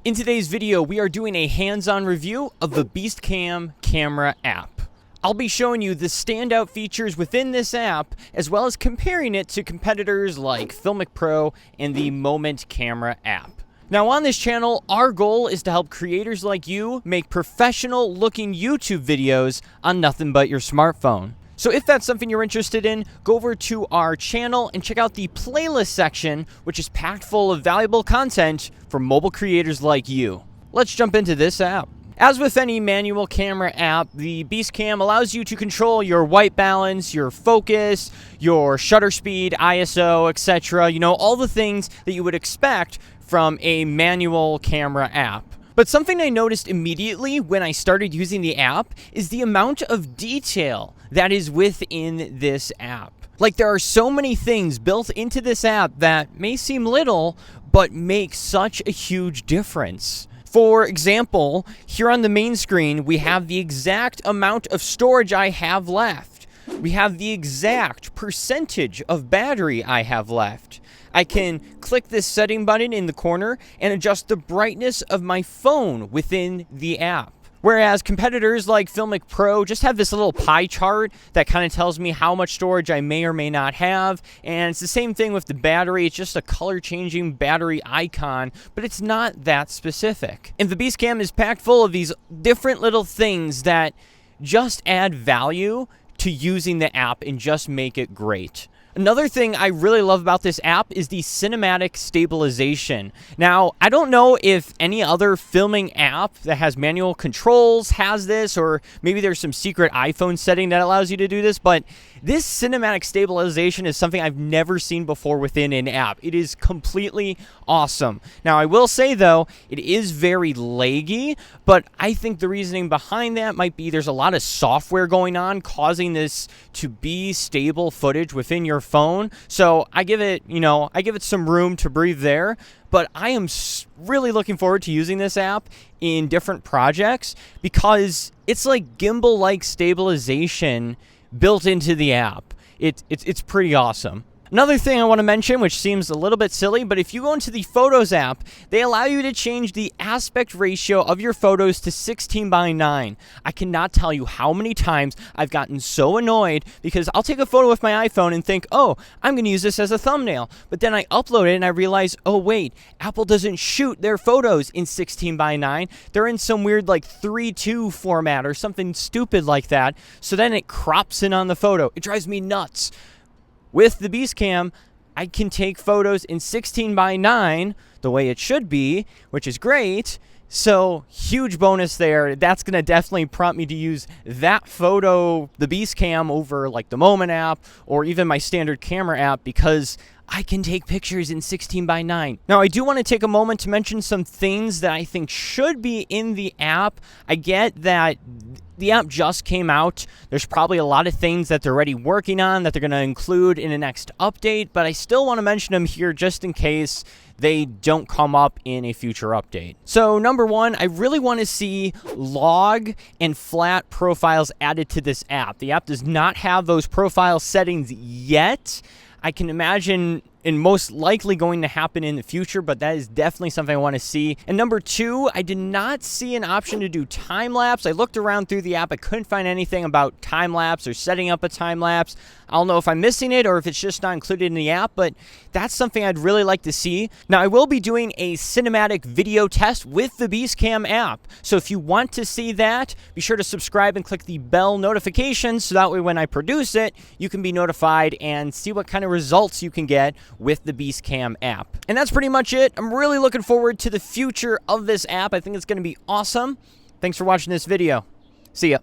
In today's video, we are doing a hands-on review of the BeastCam camera app. I'll be showing you the standout features within this app, as well as comparing it to competitors like Filmic Pro and the Moment camera app. Now on this channel, our goal is to help creators like you make professional-looking YouTube videos on nothing but your smartphone. So if that's something you're interested in, go over to our channel and check out the playlist section, which is packed full of valuable content for mobile creators like you. Let's jump into this app. As with any manual camera app, the BeastCam allows you to control your white balance, your focus, your shutter speed, ISO, etc. You know, all the things that you would expect from a manual camera app. But something I noticed immediately when I started using the app is the amount of detail that is within this app. Like, there are so many things built into this app that may seem little, but make such a huge difference. For example, here on the main screen, we have the exact amount of storage I have left. We have the exact percentage of battery I have left. I can click this setting button in the corner and adjust the brightness of my phone within the app. Whereas competitors like Filmic Pro just have this little pie chart that kind of tells me how much storage I may or may not have. And it's the same thing with the battery. It's just a color-changing battery icon, but it's not that specific. And the BeastCam is packed full of these different little things that just add value to using the app and just make it great. Another thing I really love about this app is the cinematic stabilization. Now, I don't know if any other filming app that has manual controls has this, or maybe there's some secret iPhone setting that allows you to do this, but this cinematic stabilization is something I've never seen before within an app. It is completely awesome. Now, I will say, though, it is very laggy, but I think the reasoning behind that might be there's a lot of software going on causing this to be stable footage within your phone. So I give it, some room to breathe there. But I am really looking forward to using this app in different projects because it's like gimbal-like stabilization built into the app. It's pretty awesome. Another thing I want to mention, which seems a little bit silly, but if you go into the Photos app, they allow you to change the aspect ratio of your photos to 16:9. I cannot tell you how many times I've gotten so annoyed because I'll take a photo with my iPhone and think, oh, I'm going to use this as a thumbnail. But then I upload it and I realize, oh, wait, Apple doesn't shoot their photos in 16:9. They're in some weird like 3:2 format or something stupid like that. So then it crops in on the photo. It drives me nuts. With the BeastCam, I can take photos in 16:9 the way it should be, which is great. So, huge bonus there. That's going to definitely prompt me to use that photo, the BeastCam, over like the Moment app or even my standard camera app because I can take pictures in 16:9. Now, I do want to take a moment to mention some things that I think should be in the app. I get that the app just came out. There's probably a lot of things that they're already working on that they're going to include in the next update, but I still want to mention them here just in case they don't come up in a future update. So number one, I really want to see log and flat profiles added to this app. The app does not have those profile settings yet. I can imagine and most likely going to happen in the future, but that is definitely something I want to see. And number two, I did not see an option to do time-lapse. I looked around through the app. I couldn't find anything about time-lapse or setting up a time-lapse. I don't know if I'm missing it or if it's just not included in the app, but that's something I'd really like to see. Now, I will be doing a cinematic video test with the BeastCam app. So if you want to see that, be sure to subscribe and click the bell notification so that way when I produce it, you can be notified and see what kind of results you can get with the BeastCam app. And that's pretty much it. I'm really looking forward to the future of this app. I think it's going to be awesome. Thanks for watching this video. See ya.